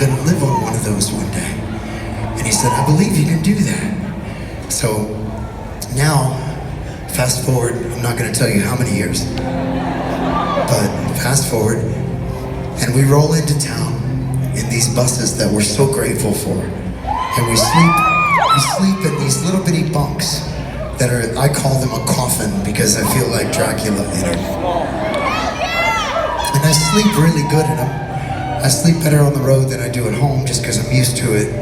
gonna live on one of those one day. And he said, I believe you can do that. So now, fast forward, I'm not gonna tell you how many years, but fast forward, and we roll into town in these buses that we're so grateful for. And we sleep in these little bitty bunks that are, I call them a coffin because I feel like Dracula in it. And I sleep really good in them. I sleep better on the road than I do at home just because I'm used to it.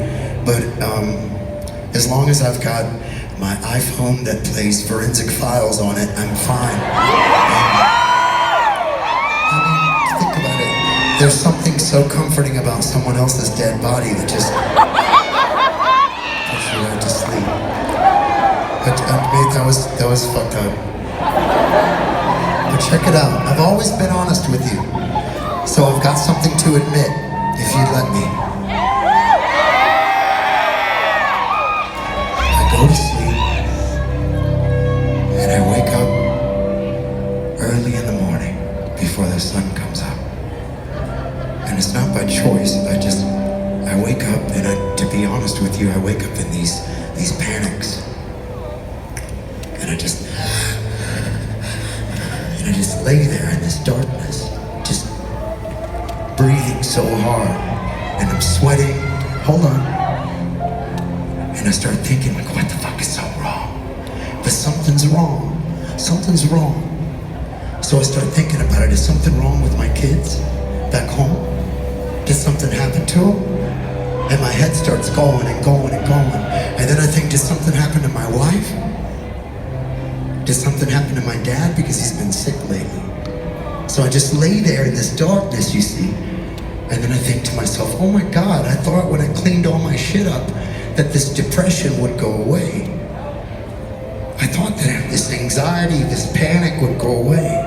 But as long as I've got my iPhone that plays Forensic Files on it, I'm fine. I mean, think about it. There's something so comforting about someone else's dead body that just puts you right to sleep. But that was fucked up. But check it out. I've always been honest with you. So I've got something to admit, if you'd let me. I go to sleep, and I wake up early in the morning before the sun comes up. And it's not by choice, I wake up, and to be honest with you, I wake up in these panics. And I just lay there in this darkness, just breathing so hard, and I'm sweating. Hold on. And I start thinking, like, what the fuck is so wrong? But something's wrong. Something's wrong. So I start thinking about it. Is something wrong with my kids back home? Did something happen to them? And my head starts going and going and going. And then I think, did something happen to my wife? Did something happen to my dad? Because he's been sick lately. So I just lay there in this darkness, you see. And then I think to myself, oh my God, I thought when I cleaned all my shit up that this depression would go away. I thought that this anxiety, this panic would go away.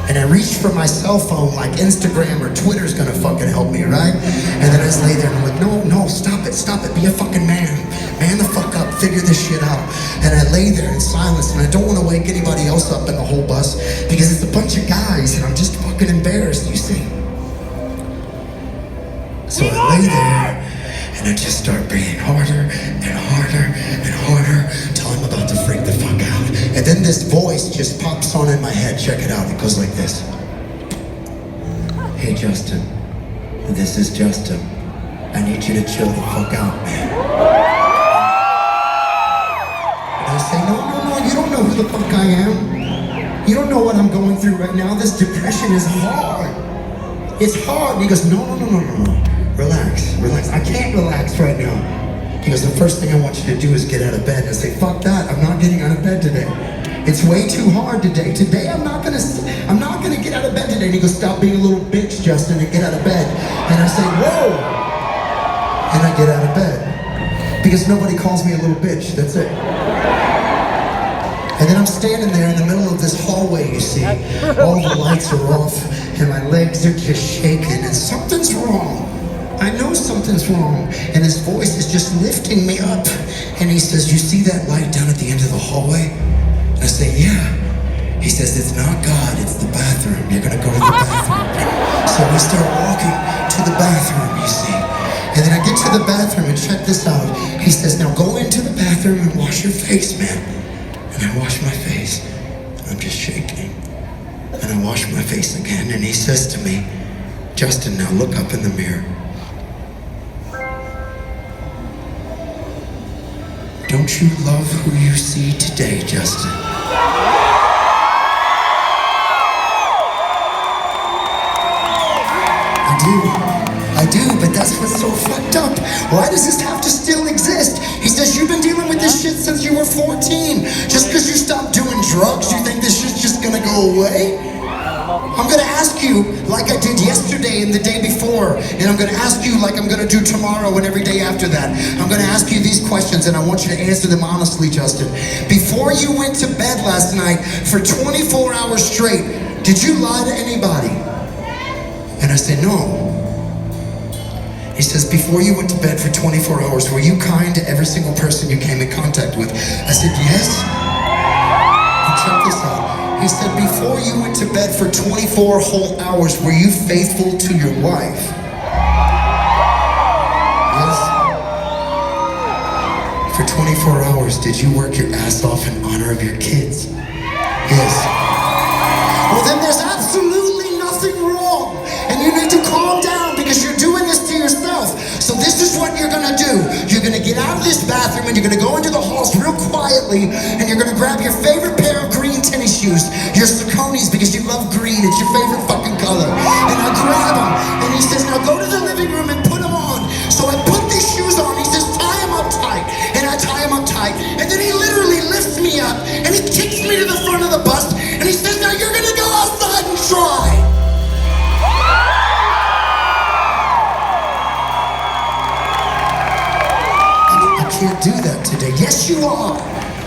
And I reached for my cell phone like Instagram or Twitter's gonna fucking help me, right? And then I just lay there and I'm like, no, stop it, be a fucking man. Man the fuck up, figure this shit out. And I lay there in silence, and I don't wanna wake anybody else up in the whole bus because it's a bunch of guys and I'm just fucking embarrassed, you see. So I lay there and I just start breathing harder and harder and harder till I'm about to freak the fuck out. And then this voice just pops on in my head. Check it out. It goes like this. Hey Justin, this is Justin. I need you to chill the fuck out, man. And I say, no, you don't know who the fuck I am. You don't know what I'm going through right now. This depression is hard. It's hard. And he goes, no. Relax. I can't relax right now. He goes, the first thing I want you to do is get out of bed. And I say, fuck that, I'm not getting out of bed today. It's way too hard today. Today I'm not gonna get out of bed today. And he goes, stop being a little bitch, Justin, and get out of bed. And I say, whoa. And I get out of bed. Because nobody calls me a little bitch, that's it. And then I'm standing there in the middle of this hallway, you see. All the lights are off, and my legs are just shaking, and something's wrong. I know something's wrong. And his voice is just lifting me up. And he says, you see that light down at the end of the hallway? And I say, yeah. He says, it's not God, it's the bathroom. You're gonna go to the bathroom. So we start walking to the bathroom, you see. And then I get to the bathroom, and check this out. He says, now go into the bathroom and wash your face, man. And I wash my face. I'm just shaking. And I wash my face again, and he says to me, Justin, now look up in the mirror. Don't you love who you see today, Justin? I do, but that's what's so fucked up. Why does this have to still exist? He says, you've been dealing with this shit since you were 14. Just because you stopped doing drugs, you think this shit's just gonna go away? I'm gonna ask you like I did yesterday and the day before, and I'm gonna ask you like I'm gonna do tomorrow and every day after that. I'm gonna ask you these questions, and I want you to answer them honestly, Justin. Before you went to bed last night for 24 hours straight, did you lie to anybody? And I said, no. He says, before you went to bed for 24 hours, were you kind to every single person you came in contact with? I said, yes. And check this out. He said, before you went to bed for 24 whole hours, were you faithful to your wife? For 24 hours, did you work your ass off in honor of your kids? Yes. Well, then there's absolutely nothing wrong. And you need to calm down because you're doing this to yourself. So this is what you're gonna do. You're gonna get out of this bathroom and you're gonna go into the halls real quietly and you're gonna grab your favorite pair of green tennis shoes, your Sauconys, because you love green. It's your favorite fucking color. And I grab them and he says, now go to the living room and put them on. So I put these shoes on. He says, tie them up tight. And I tie them up tight. And then he literally lifts me up and he kicks me to the front of the bus and he says, now you're gonna go outside and try. I can't do that today. Yes, you are.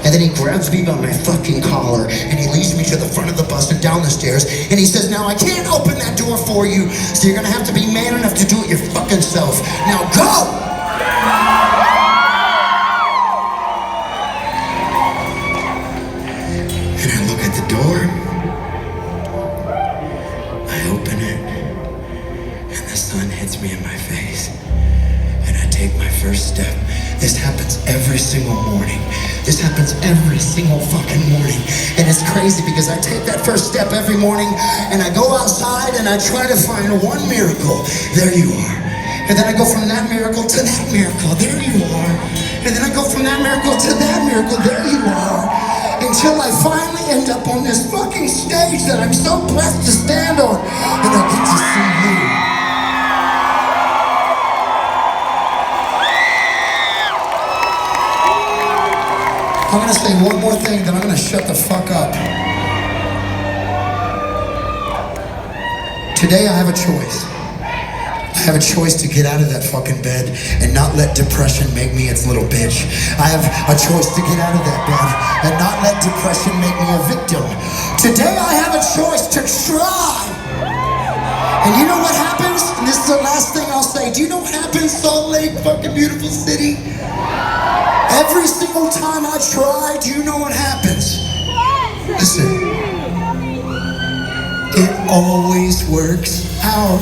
And then he grabs me by my fucking collar and he leads me to the front of the bus and down the stairs and he says, now I can't open that door for you, so you're gonna have to be man enough to do it your fucking self. Now go! And I look at the door, I open it, and the sun hits me in my face and I take my first step. This happens every single morning. This happens every single fucking morning. And it's crazy because I take that first step every morning and I go outside and I try to find one miracle. There you are. And then I go from that miracle to that miracle. There you are. And then I go from that miracle to that miracle. There you are. Until I finally end up on this fucking stage that I'm so blessed to stand on. And I get to see you. I'm gonna say one more thing, then I'm gonna shut the fuck up. Today I have a choice. I have a choice to get out of that fucking bed and not let depression make me its little bitch. I have a choice to get out of that bed and not let depression make me a victim. Today I have a choice to try. And you know what happens? And this is the last thing I'll say. Do you know what happens, Salt Lake, fucking beautiful city? Every single time I try, do you know what happens? Listen, it always works out.